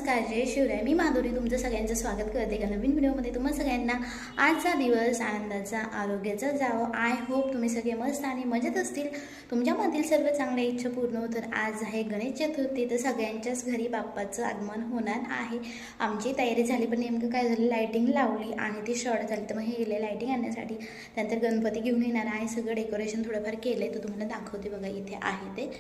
नमस्कार, जय शिवराय. मी माधुरी तुमचं सगळ्यांचं स्वागत करते एका नवीन व्हिडिओमध्ये. तुम्हा सगळ्यांना आजचा दिवस आनंदाचा, आरोग्याचा जावो. आय होप तुम्ही सगळे मस्त आणि मजेत असतील. तुमच्यामधील सर्व चांगल्या इच्छा पूर्ण होतात. आज आहे गणेश चतुर्थी, तर सगळ्यांच्याच घरी बाप्पाचं आगमन होणार आहे. आमची तयारी झाली, पण नेमकं काय झालं, लायटिंग लावली आणि ती शॉर्ट झाली, तर मग हे गेले लायटिंग आणण्यासाठी. त्यानंतर गणपती घेऊन येणार आहे. सगळं डेकोरेशन थोडंफार केलं आहे, तर तुम्हाला दाखवते बघा. इथे आहे ते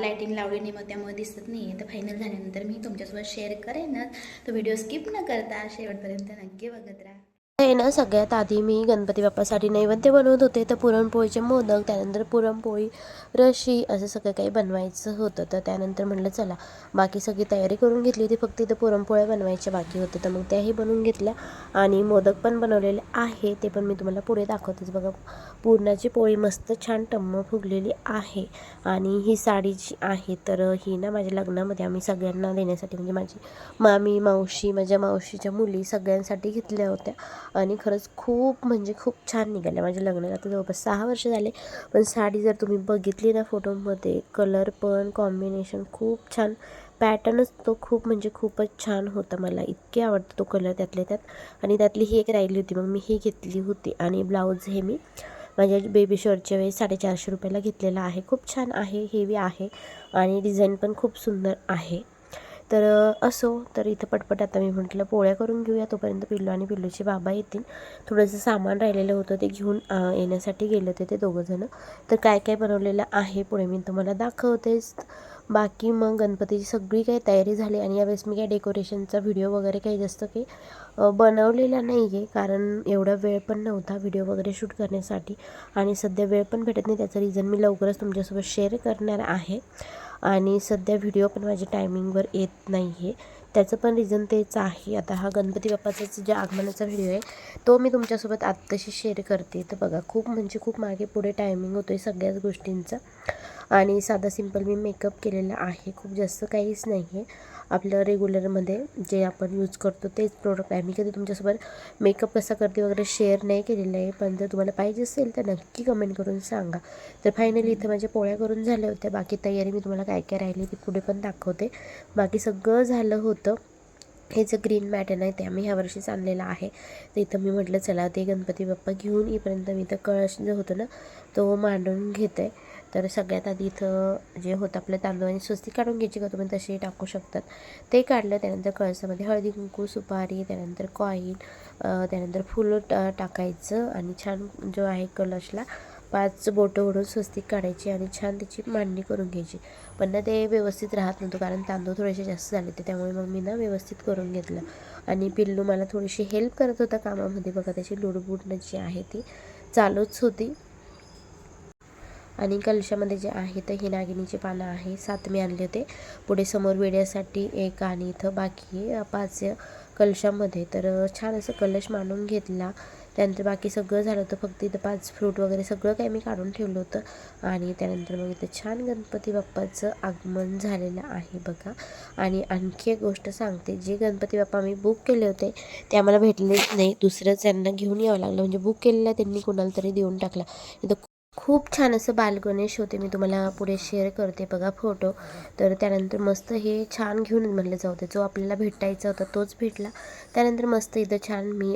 लायटिंग लावली नाही, मग त्यामुळे दिसत नाही आहे. तर फायनल झाल्यानंतर मी तुमच्यासोबत शेअर करेनच. तो व्हिडिओ स्किप न करता शेवटपर्यंत नक्की बघत राहा. हे ना, सगळ्यात आधी मी गणपती बाप्पासाठी नैवेद्य बनवत होते. तर पुरणपोळीचे मोदक, त्यानंतर पुरणपोळी, रशी असं सगळं काही बनवायचं होतं. तर त्यानंतर म्हटलं चला बाकी सगळी तयारी करून घेतली होती, फक्त इथं पुरणपोळ्या बनवायच्या बाकी होतं. तर मग त्याही बनवून घेतल्या आणि मोदक पण बनवलेले आहे, ते पण मी तुम्हाला पुढे दाखवतेच. बघा, पुरणाची पोळी मस्त छान टम्म फुगलेली आहे. आणि ही साडी जी आहे, तर ही ना माझ्या लग्नामध्ये आम्ही सगळ्यांना देण्यासाठी, म्हणजे माझी मामी, मावशी, माझ्या मावशीच्या मुली सगळ्यांसाठी घेतल्या होत्या. आणि खरंच खूप म्हणजे खूप छान निघाल्या. माझ्या लग्नाला आता जवळपास 6 वर्ष झाले, पण साडी जर तुम्ही बघितली ना फोटोमध्ये, कलर पण कॉम्बिनेशन खूप छान, पॅटर्नच तो खूप म्हणजे खूपच छान होता. मला इतके आवडतो तो कलर त्यातल्या त्यात. आणि त्यातली ही एक राहिली होती, मग मी ही घेतली होती. आणि ब्लाऊज हे मी माझ्या बेबी शॉरच्या वेळेस 450 रुपयाला घेतलेला आहे. खूप छान आहे, हेवी आहे आणि डिझाईन पण खूप सुंदर आहे. तर असो, तर इथं पटपट आता मी म्हटलं पोळ्या करून घेऊया, तोपर्यंत पिल्लू आणि पिल्लूचे बाबा येतील. थोडंसं सामान राहिलेलं होतं, ते घेऊन येण्यासाठी गेले होते ते दोघंजणं. तर काय काय बनवलेलं आहे पुढे मी तुम्हाला दाखवतेच. बाकी मग गणपतीची सगळी काही तयारी झाली. आणि यावेळेस मी काय डेकोरेशनचा व्हिडिओ वगैरे काही जास्त काही बनवलेला नाही आहे, कारण एवढा वेळ पण नव्हता व्हिडिओ वगैरे शूट करण्यासाठी. आणि सध्या वेळ पण भेटत नाही, त्याचं रिझन मी लवकरच तुमच्यासोबत शेअर करणार आहे. आणि सध्या व्हिडिओ पण माझ्या टायमिंगवर येत नाही आहे, त्याचं पण रिझन तेच आहे. आता हा गणपती बाप्पाचा जे आगमनाचा व्हिडिओ आहे, तो मी तुमच्यासोबत आत्ताशी शेअर करते. तर बघा, खूप म्हणजे खूप मागे पुढे टायमिंग होतो आहे सगळ्याच गोष्टींचा. आणि साधा सिंपल मी मेकअप केलेला आहे, खूप जास्त काहीच नाही आहे. आपलं रेग्युलरमध्ये जे आपण यूज करतो तेच प्रोडक्ट आहे. मी कधी तुमच्यासोबत मेकअप कसा करते वगैरे शेअर नाही केलेलं आहे, पण जर तुम्हाला पाहिजे असेल तर नक्की कमेंट करून सांगा. तर फायनली इथं माझ्या पोळ्या करून झाल्या होत्या. बाकी तयारी मी तुम्हाला काय काय राहिली ती पुढे पण दाखवते. बाकी सगळं झालं होतं. हे जे ग्रीन मॅटन आहे ते आम्ही ह्या वर्षीच आणलेलं आहे. तर इथं मी म्हटलं चला ते गणपती बाप्पा घेऊन येईपर्यंत मी इथं कळश जो होतो ना तो मांडून घेते. तर सगळ्यात आधी इथं जे होतं आपलं तांदूळ आणि स्वस्तिक काढून घ्यायची का, तुम्ही तसेही टाकू शकतात. ते काढलं. त्यानंतर कळसामध्ये हळदी कुंकू, सुपारी, त्यानंतर कॉईन, त्यानंतर फुलं टाकायचं. आणि छान जो आहे कलशला 5 बोटं ओढून स्वस्तिक काढायची आणि छान त्याची मांडणी करून घ्यायची. पण ना ते व्यवस्थित राहत नव्हतं, कारण तांदूळ थोडेसे जास्त झाले होते, त्यामुळे मग मी ना व्यवस्थित करून घेतलं. आणि पिल्लू मला थोडीशी हेल्प करत होता कामामध्ये. बघा, त्याची लुडबुड जी आहे ती चालूच होती. आणि कलशामध्ये जे आहे तर ही नागिनीची पानं आहे, 7 मी आणले होते. पुढे समोर वेड्यासाठी एक, आणि इथं बाकी 5 कलशामध्ये. तर छान असं कलश मांडून घेतला. त्यानंतर बाकी सगळं झालं होतं, फक्त इथं 5 फ्रूट वगैरे सगळं काही मी काढून ठेवलं होतं. आणि त्यानंतर मग इथं छान गणपती बाप्पाचं आगमन झालेलं आहे बघा. आणि आणखी एक गोष्ट सांगते, जे गणपती बाप्पा मी बुक केले होते ते आम्हाला भेटलेच नाही, दुसरंच त्यांना घेऊन यावं लागलं. म्हणजे बुक केलेलं त्यांनी कोणाला तरी देऊन टाकला. इथं खूप छान असं बालगणेश होते, मी तुम्हाला पुढे शेअर करते बघा फोटो. तर त्यानंतर मस्त हे छान घेऊन म्हटलं जाऊ दे, जो आपल्याला भेटायचा होता तोच भेटला. त्यानंतर मस्त इथं छान मी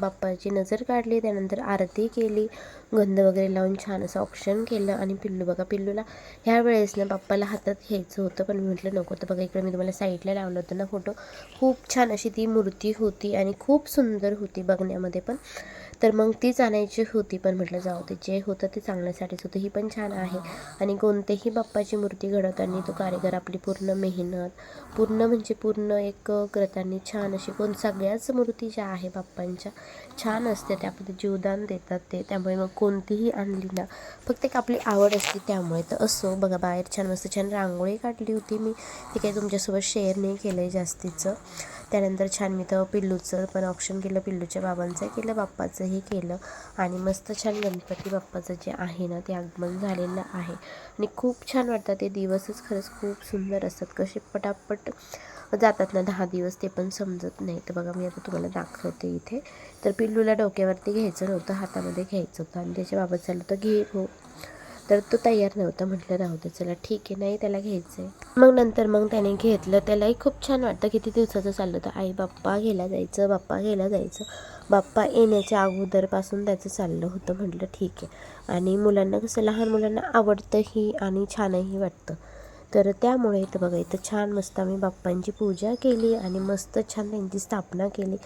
बाप्पाची नजर काढली, त्यानंतर आरती केली, गंध वगैरे लावून छान असं औक्षण केलं. आणि पिल्लू बघा, पिल्लूला ह्या वेळेस ना बाप्पाला हातात घ्यायचं होतं, पण मी म्हटलं नको. तर बघा, इकडे मी तुम्हाला साईडला लावलं होतं ना फोटो, खूप छान अशी ती मूर्ती होती आणि खूप सुंदर होती बघण्यामध्ये पण. तर मग तीच आणायची होती, पण म्हटलं जाऊ दे, जे होतं ते चांगल्यासाठीच होतं. ही पण छान आहे. आणि कोणतेही बाप्पाची मूर्ती घडवताना तो कारीगर आपली पूर्ण मेहनत, पूर्ण म्हणजे पूर्ण एक करताना छान अशी, सगळ्याच मूर्ती ज्या आहे बाप्पांच्या छान असते, त्यामध्ये जीवदान देतात ते. त्यामुळे मग कोणतीही आणली ना, फक्त एक आपली आवड असते त्यामुळे. तर असो बघा, बाहेर छान मस्त छान रांगोळी काढली होती मी, ते काही तुमच्यासोबत शेअर नाही केलं आहे जास्तीचं. त्यानंतर छान मी तर पिल्लूचं पण ऑप्शन केलं, पिल्लूच्या बाबांचं केलं, बाप्पाचंही केलं. आणि मस्त छान गणपती बाप्पाचं जे आहे ना ते आगमन झालेलं आहे. आणि खूप छान वाटतं ते दिवसच, खरंच खूप सुंदर असतात. कसे पटापट जातात ना 10 दिवस, ते पण समजत नाही. तर बघा, मी आता तुम्हाला दाखवते इथे. तर पिल्लूला डोक्यावरती घ्यायचं नव्हतं, हातामध्ये घ्यायचं होतं. आणि त्याच्या बाबा चाललं होतं घे हो. तर तो तयार नव्हता. म्हटलं राहू दे, चला ठीक आहे, नाही त्याला घ्यायचं आहे. मग त्याने घेतलं. त्यालाही खूप छान वाटतं. किती दिवसाचं चाललं होतं, आई बाप्पा घ्यायला जायचं, बाप्पा घ्यायला जायचं. बाप्पा येण्याच्या अगोदरपासून त्याचं चाललं होतं. म्हटलं ठीक आहे. आणि मुलांना कसं, लहान मुलांना आवडतंही आणि छानही वाटतं. तर त्यामुळे इथं बघा, इथं छान मस्त आम्ही बाप्पांची पूजा केली आणि मस्त छान त्यांची स्थापना केली.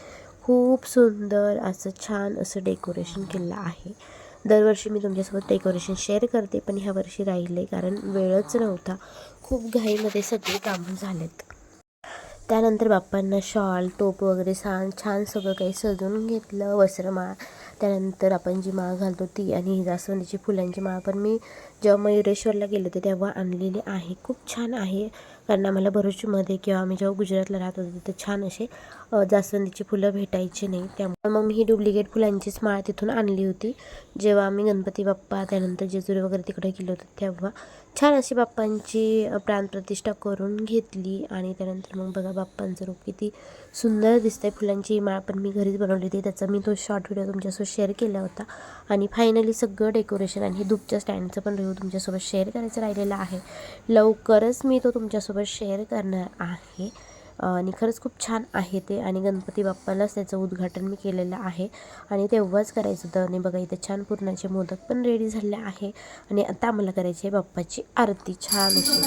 खूप सुंदर असं छान असं डेकोरेशन केलेलं आहे. दरवर्षी मी तुमच्यासोबत डेकोरेशन शेअर करते, पण ह्या वर्षी राहिले कारण वेळच नव्हता. खूप घाईमध्ये सगळी कामं झालेत. त्यानंतर बाप्पांना शॉल, टोप वगैरे छान सगळं काही सजवून घेतलं. वस्त्रमाळ, त्यानंतर आपण जी माळ घालतो ती, आणि जास्वंदीची फुलांची माळ पण मी जेव्हा मयुरेश्वरला गेले होते तेव्हा आणलेली आहे. खूप छान आहे, कारण आम्हाला भरूचमध्ये किंवा आम्ही जेव्हा गुजरातला राहत होतो तिथे छान असे जास्वंदीची फुलं भेटायची नाही. त्यामुळे मग मी ही डुप्लिकेट फुलांचीच माळ तिथून आणली होती. जेव्हा आम्ही गणपती बाप्पा, त्यानंतर जेजुरी वगैरे तिकडे गेलो होतो तेव्हा छान अशी बाप्पांची प्राणप्रतिष्ठा करून घेतली. आणि त्यानंतर मग बघा बाप्पांचं रूप किती सुंदर दिसतंय. फुलांची माळ पण मी घरीच बनवली होती, त्याचा मी तो शॉर्ट व्हिडिओ तुमच्यासोबत शेअर केला होता. आणि फायनली सगळं डेकोरेशन आणि हे धूपच्या स्टँडचं पण रिव्ह्यू तुमच्यासोबत शेअर करायचं राहिलेलं आहे. लवकरच मी तो तुमच्यासोबत शेअर करणार आहे. आणि खरंच खूप छान आहे ते. आणि गणपती बाप्पालाच त्याचं उद्घाटन मी केलेलं आहे आणि तेव्हाच करायचं होतं. आणि बघा इथं छान पुरणाचे मोदक पण रेडी झाले आहे. आणि आता आम्हाला करायची आहे बाप्पाची आरती छान अशी.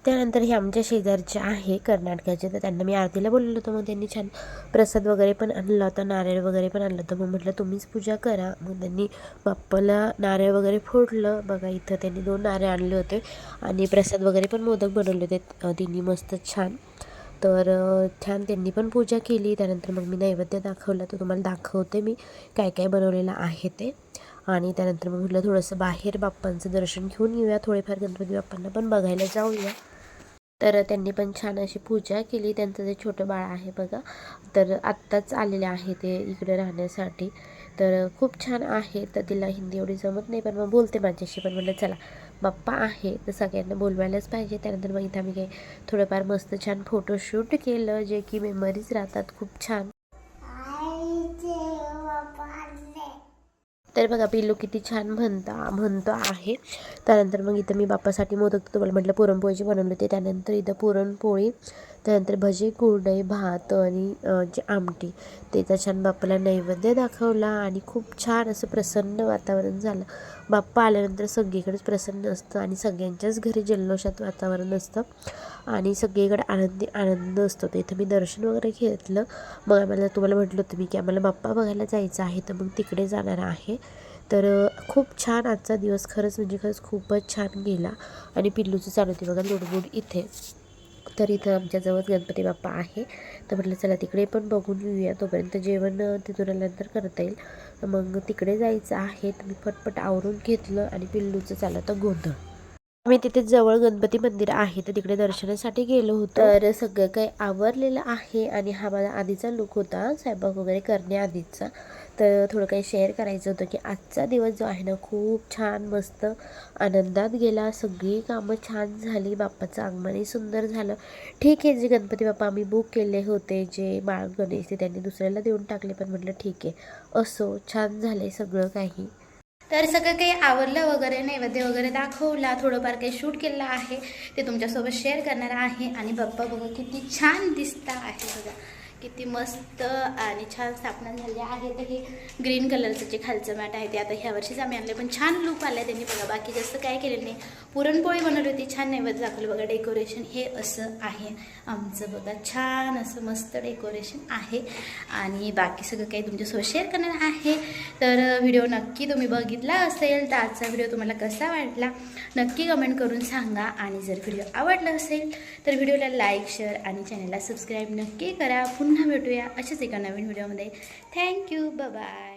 त्यानंतर हे आमच्या शेजारचे आहे कर्नाटकाचे, तर त्यांना मी आरतीला बोलवलं होतं. मग त्यांनी छान प्रसाद वगैरे पण आणला होता, नारळ वगैरे पण आणलं होतं. मग म्हटलं तुम्हीच पूजा करा. मग त्यांनी बाप्पाला नारळ वगैरे फोडलं. बघा इथं त्यांनी 2 नारळ आणले होते आणि प्रसाद वगैरे पण मोदक बनवले होते तिन्ही मस्त छान. तर छान त्यांनी पण पूजा केली. त्यानंतर मग मी नैवेद्य दाखवलं, तर तुम्हाला दाखवते मी काय काय बनवलेलं आहे ते. आणि त्यानंतर मग म्हटलं थोडंसं बाहेर बाप्पांचं दर्शन घेऊन येऊया, थोडेफार गणपती बाप्पांना पण बघायला जाऊया. तर त्यांनी पण छान अशी पूजा केली. त्यांचं जे छोटं बाळ आहे बघा, तर आत्ताच आलेले आहे ते इकडे राहण्यासाठी. तर खूप छान आहे. तर तिला हिंदी एवढी जमत नाही, पण मग बोलते माझ्याशी. पण म्हटलं चला बाप्पा आहे तर सगळ्यांना बोलवायलाच पाहिजे. त्यानंतर मग इथं आम्ही काही थोडंफार मस्त छान फोटोशूट केलं, जे की मेमरीज राहतात खूप छान. तर बघा पिल्लू किती छान म्हणतो आहे. त्यानंतर मग इथं मी बाप्पासाठी मोदक तुम्हाला म्हटलं पुरणपोळीचे बनवले होते. त्यानंतर इथं पुरणपोळी, त्यानंतर भजी, कुरडई, भात आणि जे आमटी त्याचा छान बाप्पाला नैवेद्य दाखवला आणि खूप छान असं प्रसन्न वातावरण झालं. बाप्पा आल्यानंतर सगळीकडेच प्रसन्न असतं आणि सगळ्यांच्याच घरी जल्लोषात वातावरण असतं आणि सगळीकडे आनंद असतो. तर इथं मी दर्शन वगैरे घेतलं. मग आम्हाला तुम्हाला म्हटलं होतं मी की आम्हाला बाप्पा बघायला जायचं आहे, तर मग तिकडे जाणार आहे. तर खूप छान आजचा दिवस खरंच खूपच छान गेला. आणि पिल्लूचं चालू होती बघा लुडबुड इथे. तर इथं आमच्याजवळ गणपती बाप्पा आहे, तर म्हटलं चला तिकडे पण बघून येऊया. तोपर्यंत जेवण तिथून आल्यानंतर करता येईल. मग तिकडे जायचं आहे. तर मी पटपट आवरून घेतलं आणि पिल्लूचं चाललं होतं गोंधळ. आम्ही तिथे जवळ गणपती मंदिर आहे तर तिकडे दर्शनासाठी गेलो होतो. तर सगळं काही आवरलेलं आहे आणि हा माझा आधीचा लुक होता स्वयंपाक वगैरे करण्याआधीचा. तर थोडं काही शेअर करायचं होतं की आजचा दिवस जो आहे ना खूप छान मस्त आनंदात गेला. सगळी कामं छान झाली, बाप्पाचं आगमनही सुंदर झालं. ठीक आहे, जे गणपती बाप्पा आम्ही बुक केले होते जे बाळ गणेश ते त्यांनी दुसऱ्याला देऊन टाकले, पण म्हटलं ठीक आहे असो, छान झालं सगळं काही. तर सगळं काही आवरलं वगैरे, नैवेद्य वगैरे दाखवला, थोडंफार काही शूट केलेलं आहे ते तुमच्यासोबत शेअर करणार आहे. आणि बाप्पा बघा किती छान दिसता आहे बघा, किती मस्त आणि छान स्थापना झाली आहे. तर हे ग्रीन कलरचं जे खालचं मॅट आहे ते आता ह्या वर्षीच आम्ही आणले, पण छान लुक आला त्यांनी बघा. बाकी जास्त काय केलं नाही, पुरणपोळी बनवली होती, छान नैवेद्य दाखवलं बघा. डेकोरेशन हे असं आहे आमचं बघा, छान असं मस्त डेकोरेशन आहे. आणि बाकी सगळं काही तुमच्यासोबत शेअर करणार आहे. तर व्हिडिओ नक्की तुम्ही बघितला असेल तर आजचा व्हिडिओ तुम्हाला कसा वाटला नक्की कमेंट करून सांगा. आणि जर व्हिडिओ आवडला असेल तर व्हिडिओला लाईक, शेअर आणि चॅनलला सबस्क्राईब नक्की करा. पुन्हा भेटूया अशाच एका नवीन व्हिडिओमध्ये. Thank you, bye.